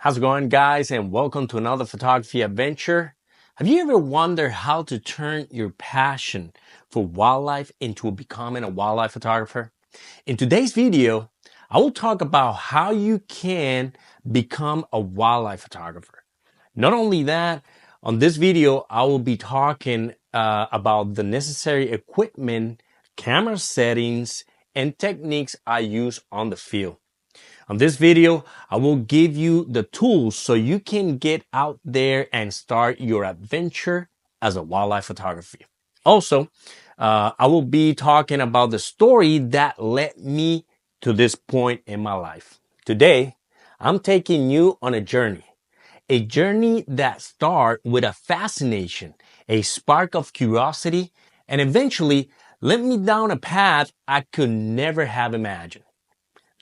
How's it going, guys? And welcome to another photography adventure. Have you ever wondered how to turn your passion for wildlife into becoming a wildlife photographer? In today's video, I will talk about how you can become a wildlife photographer. Not only that, on this video, I will be talking about the necessary equipment, camera settings, and techniques I use on the field. On this video, I will give you the tools so you can get out there and start your adventure as a wildlife photographer. Also, I will be talking about the story that led me to this point in my life. Today, I'm taking you on a journey that starts with a fascination, a spark of curiosity, and eventually led me down a path I could never have imagined.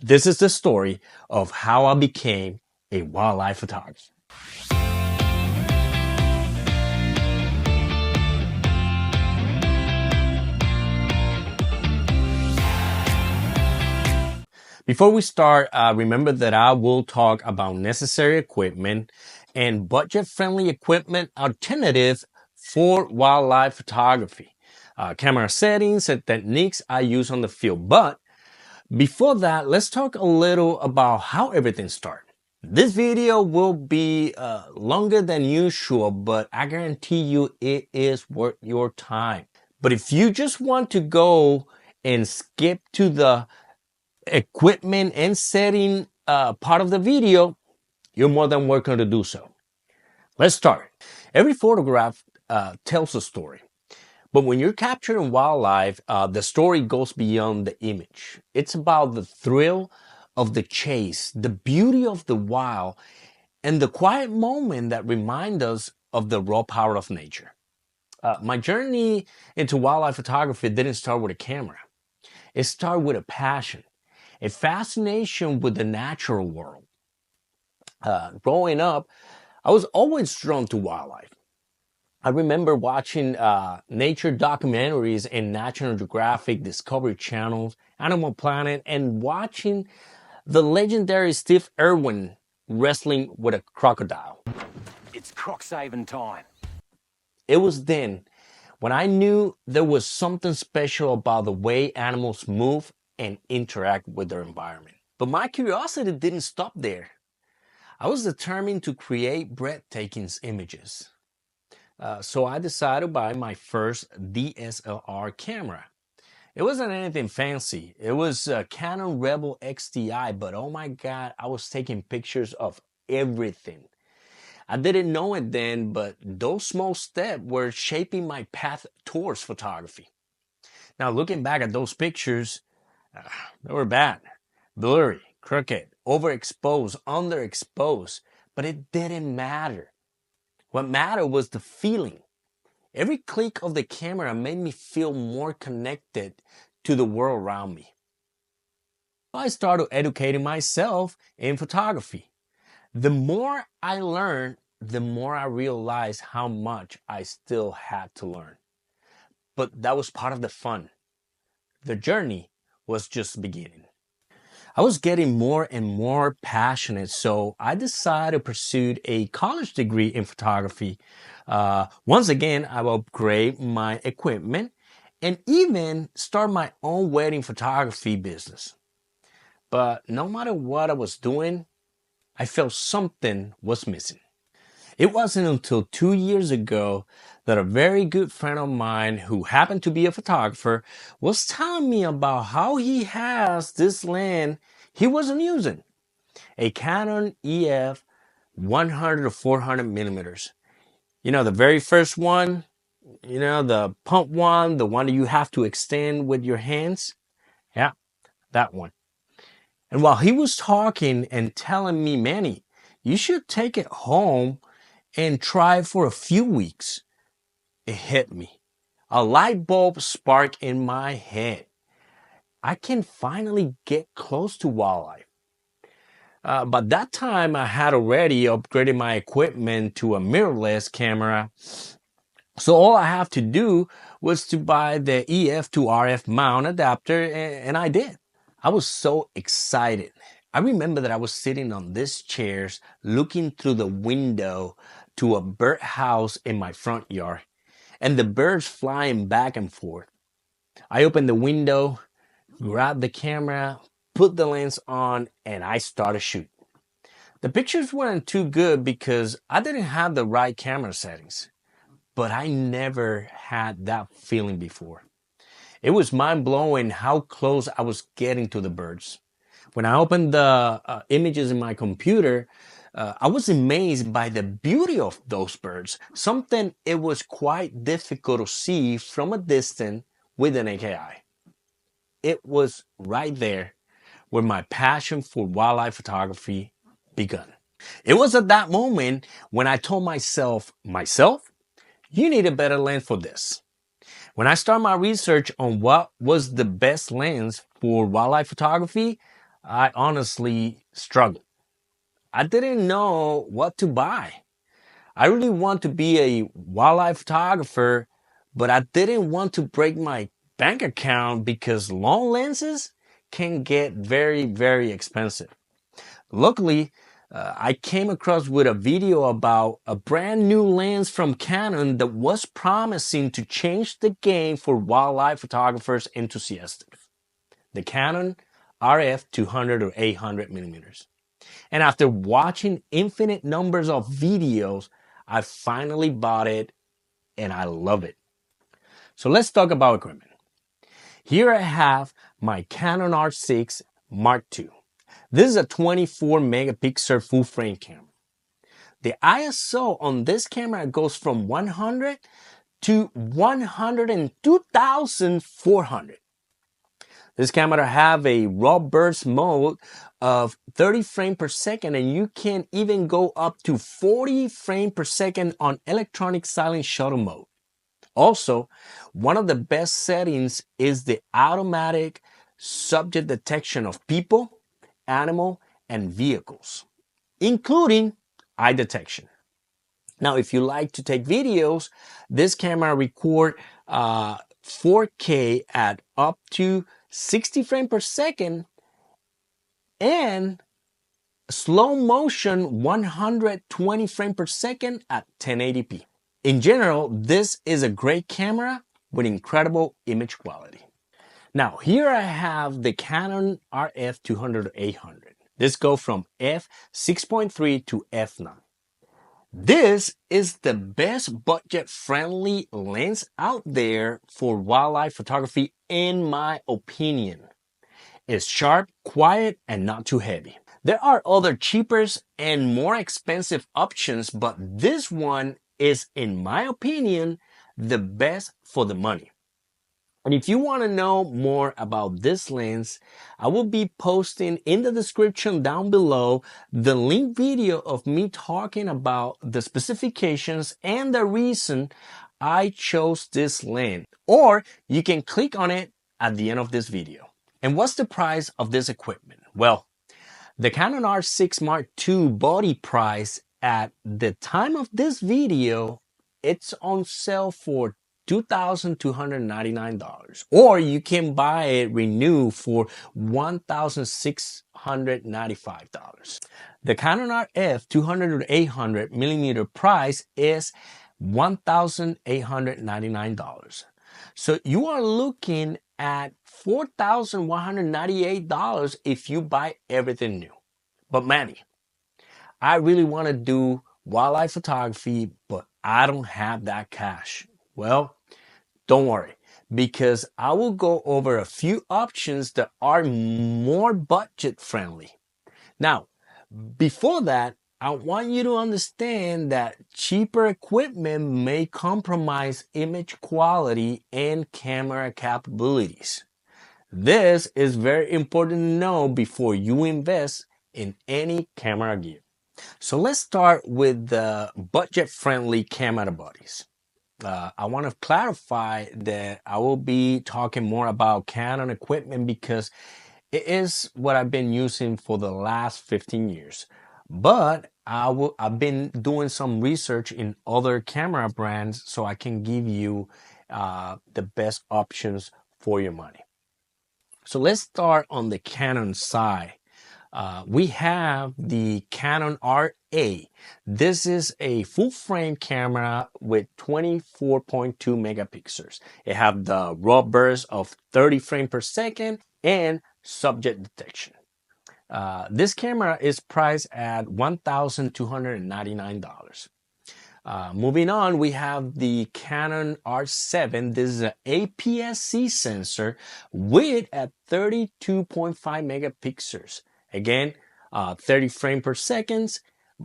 This is the story of how I became a wildlife photographer. Before we start, remember that I will talk about necessary equipment and budget-friendly equipment alternative for wildlife photography, camera settings and techniques I use on the field. But before that, let's talk a little about how everything started. This video will be longer than usual, but I guarantee you it is worth your time. But if you just want to go and skip to the equipment and setting part of the video, you're more than welcome to do so. Let's start. Every photograph tells a story. But when you're capturing wildlife, the story goes beyond the image. It's about the thrill of the chase, the beauty of the wild, and the quiet moment that remind us of the raw power of nature. My journey into wildlife photography didn't start with a camera. It started with a passion, a fascination with the natural world. Growing up, I was always drawn to wildlife. I remember watching nature documentaries in National Geographic, Discovery Channels, Animal Planet, and watching the legendary Steve Irwin wrestling with a crocodile. It's croc saving time. It was then when I knew there was something special about the way animals move and interact with their environment. But my curiosity didn't stop there. I was determined to create breathtaking images. So I decided to buy my first DSLR camera. It wasn't anything fancy. It was a Canon Rebel XTI, but oh my God, I was taking pictures of everything. I didn't know it then, but those small steps were shaping my path towards photography. Now, looking back at those pictures, they were bad, blurry, crooked, overexposed, underexposed, but it didn't matter. What mattered was the feeling. Every click of the camera made me feel more connected to the world around me. I started educating myself in photography. The more I learned, the more I realized how much I still had to learn. But that was part of the fun. The journey was just beginning. I was getting more and more passionate, so I decided to pursue a college degree in photography. Once again, I will upgrade my equipment and even start my own wedding photography business. But no matter what I was doing, I felt something was missing. It wasn't until 2 years ago that a very good friend of mine who happened to be a photographer was telling me about how he has this lens he wasn't using, a Canon EF 100 to 400 millimeters. You know, the very first one, you know, the pump one, the one that you have to extend with your hands. Yeah, that one. And while he was talking and telling me, Manny, you should take it home and try for a few weeks, it hit me. A light bulb sparked in my head. I can finally get close to wildlife. But that time I had already upgraded my equipment to a mirrorless camera. So all I have to do was to buy the EF to RF mount adapter, and I did. I was so excited. I remember that I was sitting on these chairs looking through the window to a bird house in my front yard and the birds flying back and forth. I opened the window, grabbed the camera, put the lens on, and I started shooting. The pictures weren't too good because I didn't have the right camera settings, but I never had that feeling before. It was mind blowing how close I was getting to the birds. When I opened the images in my computer, I was amazed by the beauty of those birds, something it was quite difficult to see from a distance with an AKI. It was right there where my passion for wildlife photography began. It was at that moment when I told myself, you need a better lens for this. When I started my research on what was the best lens for wildlife photography, I honestly struggled. I didn't know what to buy. I really want to be a wildlife photographer, but I didn't want to break my bank account because long lenses can get very, very expensive. Luckily, I came across with a video about a brand new lens from Canon that was promising to change the game for wildlife photographers enthusiasts. The Canon RF 200 or 800 millimeters. And after watching infinite numbers of videos, I finally bought it and I love it. So let's talk about equipment. Here I have my Canon R6 Mark II. This is a 24 megapixel full frame camera. The ISO on this camera goes from 100 to 102,400. This camera have a raw burst mode of 30 frames per second, and you can even go up to 40 frames per second on electronic silent shutter mode. Also, one of the best settings is the automatic subject detection of people, animal, and vehicles, including eye detection. Now, if you like to take videos, this camera record 4K at up to 60 frames per second and slow motion 120 frames per second at 1080p. In general, this is a great camera with incredible image quality. Now, here I have the Canon RF 200 800. This goes from f6.3 to f9. This is the best budget-friendly lens out there for wildlife photography in my opinion. It's sharp, quiet, and not too heavy. There are other cheaper and more expensive options, but this one is, in my opinion, the best for the money. And if you want to know more about this lens, I will be posting in the description down below the link video of me talking about the specifications and the reason I chose this lens. Or you can click on it at the end of this video. And what's the price of this equipment? Well, the Canon R6 Mark II body price at the time of this video, it's on sale for $2,299, or you can buy it renewed for $1,695. The Canon RF 200 800 millimeter price is $1,899. So you are looking at $4,198 if you buy everything new. But Manny, I really want to do wildlife photography, but I don't have that cash. Well, don't worry, because I will go over a few options that are more budget friendly. Now, before that, I want you to understand that cheaper equipment may compromise image quality and camera capabilities. This is very important to know before you invest in any camera gear. So let's start with the budget-friendly camera bodies. I want to clarify that I will be talking more about Canon equipment because it is what I've been using for the last 15 years. But I've been doing some research in other camera brands so I can give you the best options for your money. So let's start on the Canon side. We have the Canon RA. This is a full frame camera with 24.2 megapixels. It have the raw burst of 30 frames per second and subject detection. This camera is priced at $1,299. Moving on, we have the Canon R7. This is an APS-C sensor with a 32.5 megapixels. Again, 30 frames per second,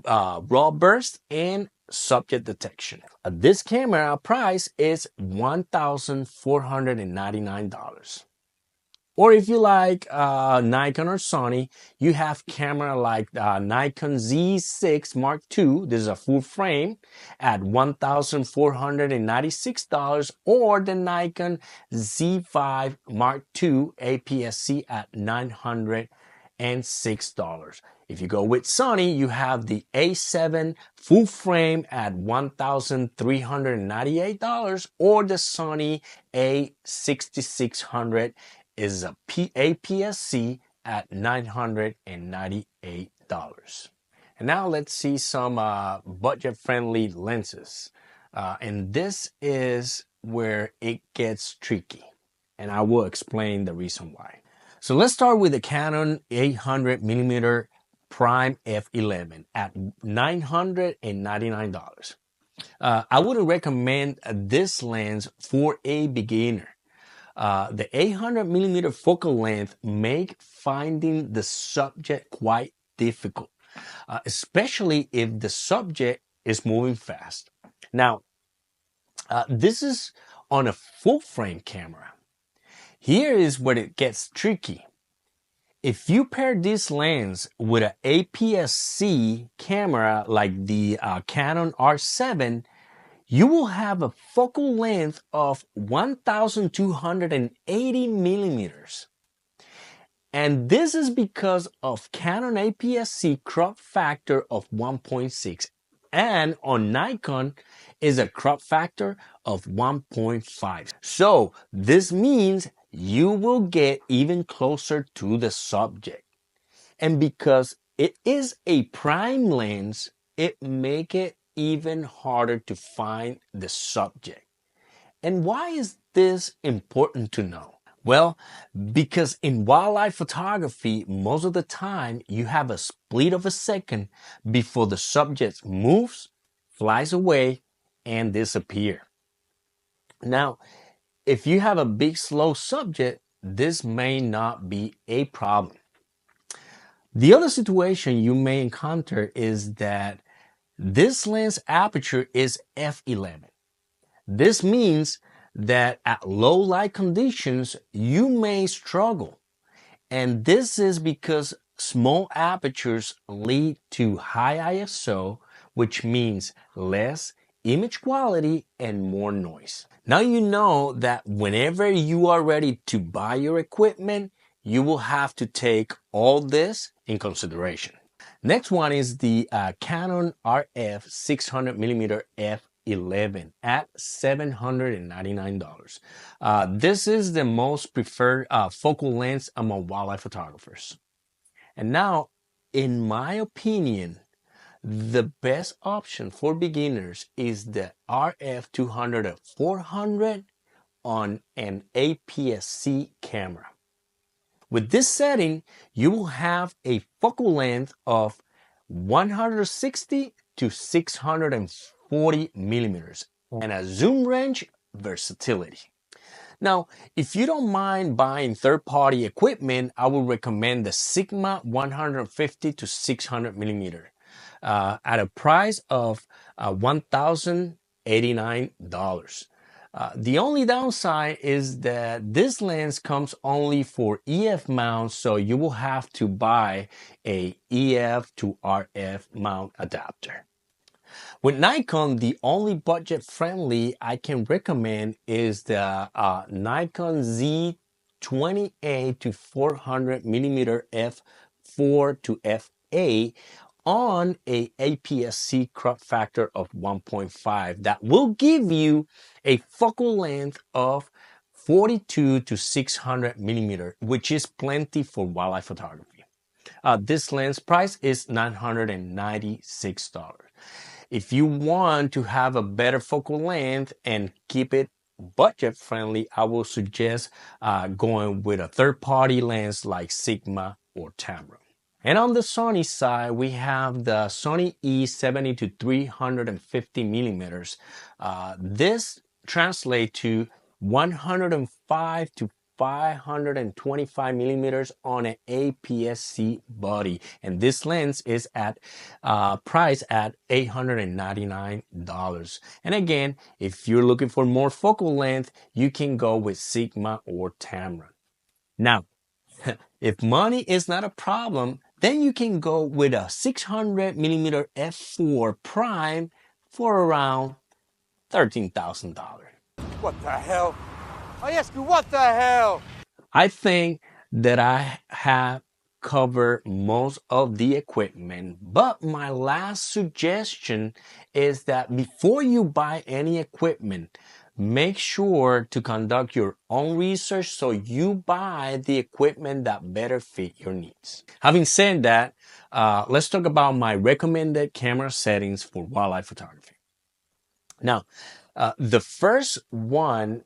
raw burst, and subject detection. This camera price is $1,499. Or if you like Nikon or Sony, you have camera like Nikon Z6 Mark II. This is a full frame at $1,496, or the Nikon Z5 Mark II APS-C at $906. If you go with Sony, you have the A7 full frame at $1,398, or the Sony A6600 is a APS-C at $998. And now let's see some budget-friendly lenses. And this is where it gets tricky. And I will explain the reason why. So let's start with the Canon 800mm Prime f11 at $999. I wouldn't recommend this lens for a beginner. The 800mm focal length make finding the subject quite difficult, especially if the subject is moving fast. Now, this is on a full frame camera. Here is where it gets tricky. If you pair this lens with an APS-C camera like the Canon R7, you will have a focal length of 1,280 millimeters. And this is because of Canon APS-C crop factor of 1.6, and on Nikon is a crop factor of 1.5. So this means you will get even closer to the subject. And because it is a prime lens, it make it even harder to find the subject. And why is this important to know? Well, because in wildlife photography, most of the time you have a split of a second before the subject moves, flies away, and disappears. Now, if you have a big slow subject, this may not be a problem. The other situation you may encounter is that this lens aperture is f11. This means that at low light conditions, you may struggle. And this is because small apertures lead to high ISO, which means less image quality and more noise. Now you know that whenever you are ready to buy your equipment, you will have to take all this in consideration. Next one is the Canon RF 600mm f11 at $799. This is the most preferred focal length among wildlife photographers. And now, in my opinion, the best option for beginners is the RF 200 400 on an APS-C camera. With this setting, you will have a focal length of 160 to 640 millimeters and a zoom range versatility. Now, if you don't mind buying third-party equipment, I would recommend the Sigma 150 to 600 millimeter at a price of $1,089. The only downside is that this lens comes only for EF mount, so you will have to buy a EF to RF mount adapter. With Nikon, the only budget-friendly I can recommend is the Nikon Z20A to 400 millimeter f4 to fa on a APS-C crop factor of 1.5 that will give you a focal length of 42 to 600 millimeter, which is plenty for wildlife photography. This lens price is $996. If you want to have a better focal length and keep it budget friendly, I will suggest going with a third-party lens like Sigma or Tamron. And on the Sony side, we have the Sony E70 to 350 millimeters. This translates to 105 to 525 millimeters on an APS-C body, and this lens is at priced at $899. And again, if you're looking for more focal length, you can go with Sigma or Tamron. Now, if money is not a problem, then you can go with a 600 millimeter f4 prime for around $13,000. What the hell? I ask you, what the hell? I think that I have covered most of the equipment, but my last suggestion is that before you buy any equipment, make sure to conduct your own research so you buy the equipment that better fit your needs. Having said that, let's talk about my recommended camera settings for wildlife photography. Now, the first one,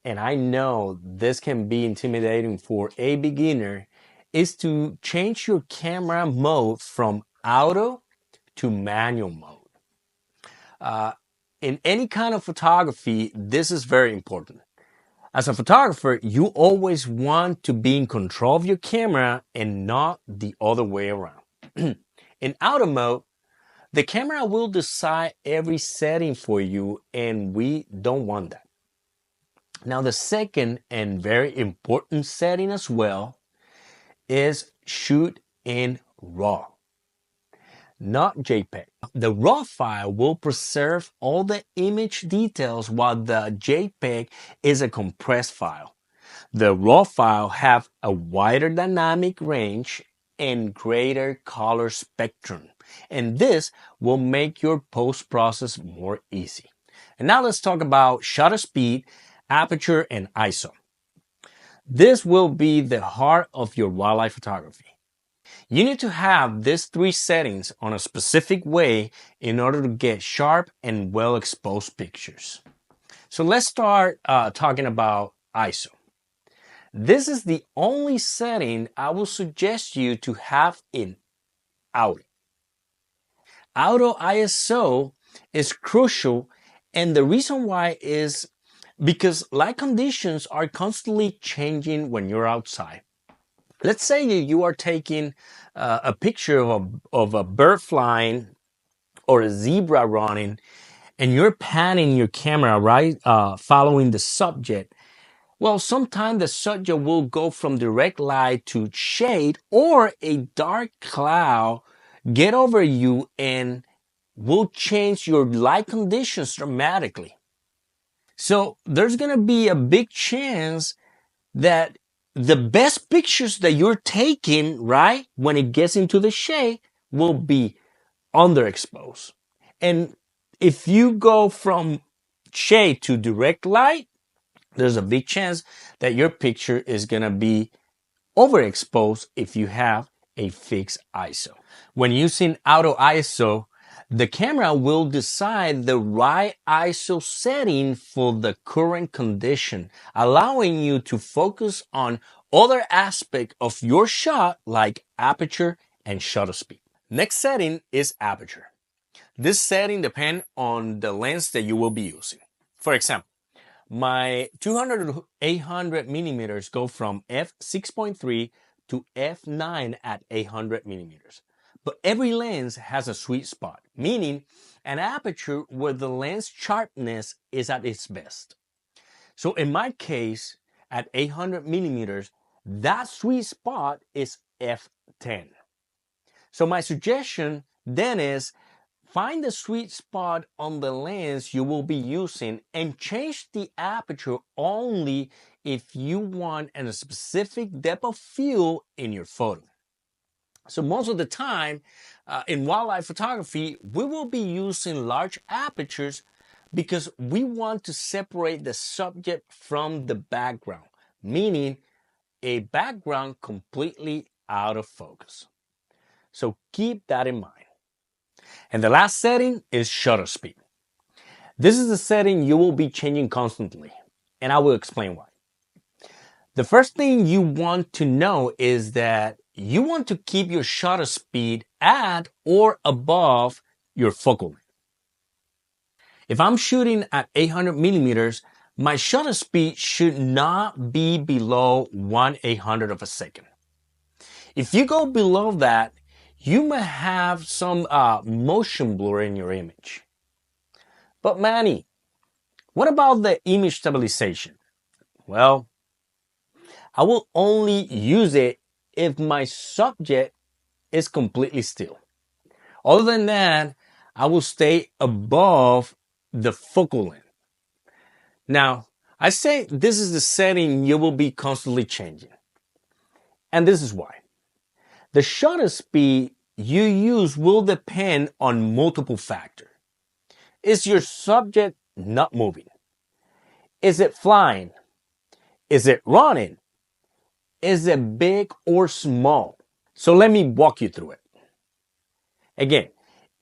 and I know this can be intimidating for a beginner, is to change your camera mode from auto to manual mode. In any kind of photography, this is very important. As a photographer, you always want to be in control of your camera and not the other way around. In auto mode, the camera will decide every setting for you, and we don't want that. Now, the second and very important setting as well is shoot in RAW, not JPEG. The RAW file will preserve all the image details while the JPEG is a compressed file. The RAW file have a wider dynamic range and greater color spectrum, and this will make your post-process more easy. And now let's talk about shutter speed, aperture, and ISO. This will be the heart of your wildlife photography. You need to have these three settings on a specific way in order to get sharp and well exposed pictures. So let's start talking about ISO. This is the only setting I will suggest you to have in auto. Auto ISO is crucial, and the reason why is because light conditions are constantly changing when you're outside. Let's say you are taking a picture of a bird flying or a zebra running, and you're panning your camera, right, following the subject. Well, sometimes the subject will go from direct light to shade, or a dark cloud get over you and will change your light conditions dramatically. So there's going to be a big chance that the best pictures that you're taking, right, when it gets into the shade will be underexposed. And if you go from shade to direct light, there's a big chance that your picture is going to be overexposed if you have a fixed ISO. When using auto ISO, the camera will decide the right ISO setting for the current condition, allowing you to focus on other aspects of your shot like aperture and shutter speed. Next setting is aperture. This setting depends on the lens that you will be using. For example, my 200 to 800 millimeters go from f6.3 to f9 at 800 millimeters. But every lens has a sweet spot, meaning an aperture where the lens sharpness is at its best. So in my case, at 800 millimeters, that sweet spot is f10. So my suggestion then is find the sweet spot on the lens you will be using and change the aperture only if you want a specific depth of field in your photo. So most of the time in wildlife photography, we will be using large apertures because we want to separate the subject from the background, meaning a background completely out of focus. So keep that in mind. And the last setting is shutter speed. This is a setting you will be changing constantly, and I will explain why. The first thing you want to know is that you want to keep your shutter speed at or above your focal length. If I'm shooting at 800 millimeters, my shutter speed should not be below 1/800 of a second. If you go below that, you may have some motion blur in your image. But Manny, what about the image stabilization? Well, I will only use it if my subject is completely still. Other than that, I will stay above the focal length. Now, I say this is the setting you will be constantly changing. And this is why. The shutter speed you use will depend on multiple factors. Is your subject not moving? Is it flying? Is it running? Is it big or small? So let me walk you through it. Again,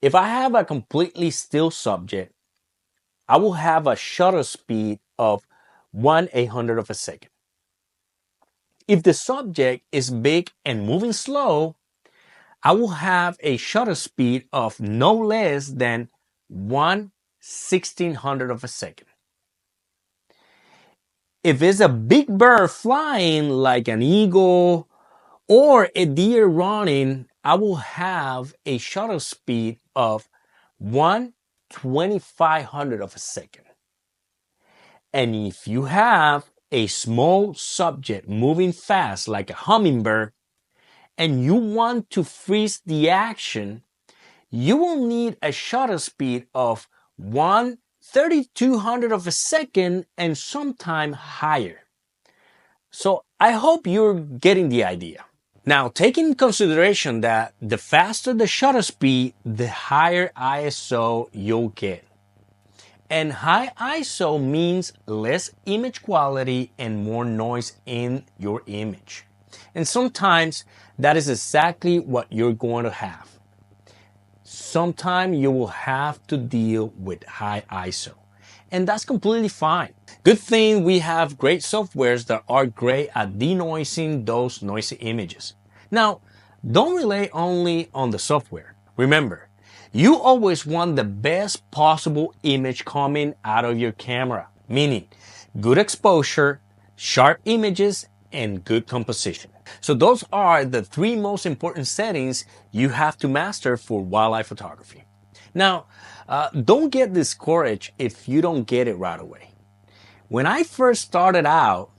if I have a completely still subject, I will have a shutter speed of 1/800 of a second. If the subject is big and moving slow, I will have a shutter speed of no less than 1/1600 of a second. If it's a big bird flying like an eagle or a deer running, I will have a shutter speed of 1/2500 of a second. And if you have a small subject moving fast like a hummingbird and you want to freeze the action, you will need a shutter speed of 1/3200 of a second and sometime higher. So I hope you're getting the idea. Now, take in consideration that the faster the shutter speed, the higher ISO you'll get. And high ISO means less image quality and more noise in your image. And sometimes that is exactly what you're going to have. Sometimes you will have to deal with high ISO. And that's completely fine. Good thing we have great softwares that are great at denoising those noisy images. Now, don't rely only on the software. Remember, you always want the best possible image coming out of your camera, meaning good exposure, sharp images, and good composition. So those are the three most important settings you have to master for wildlife photography. Now, don't get discouraged if you don't get it right away. When I first started out,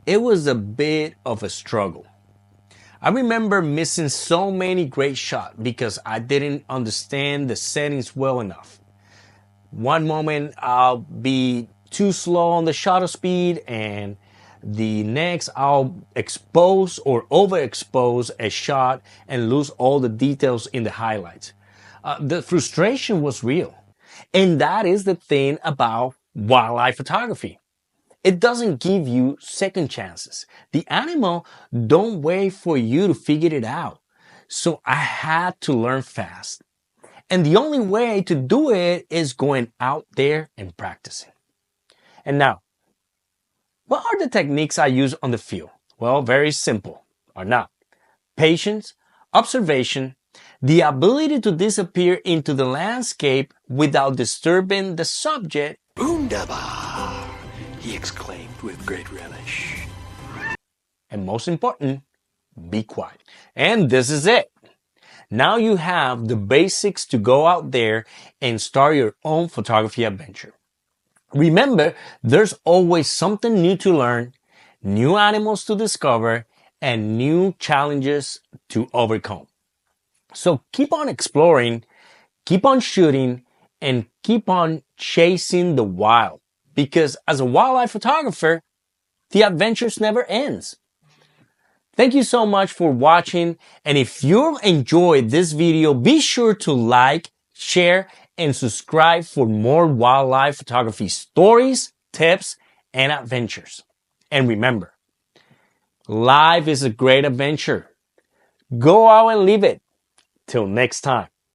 it was a bit of a struggle. I remember missing so many great shots because I didn't understand the settings well enough. One moment I'll be too slow on the shutter speed, and the next I'll expose or overexpose a shot and lose all the details in the highlights. The frustration was real. And that is the thing about wildlife photography. It doesn't give you second chances. The animal don't wait for you to figure it out. So I had to learn fast. And the only way to do it is going out there and practicing. And now, what are the techniques I use on the field? Well, very simple, or not. Patience, observation, the ability to disappear into the landscape without disturbing the subject. Boondaba, he exclaimed with great relish. And most important, be quiet. And this is it. Now you have the basics to go out there and start your own photography adventure. Remember, there's always something new to learn, new animals to discover, and new challenges to overcome. So keep on exploring, keep on shooting, and keep on chasing the wild. Because as a wildlife photographer, the adventures never ends. Thank you so much for watching. And if you enjoyed this video, be sure to like, share, and subscribe for more wildlife photography stories, tips, and adventures. And remember, life is a great adventure. Go out and live it. Till next time.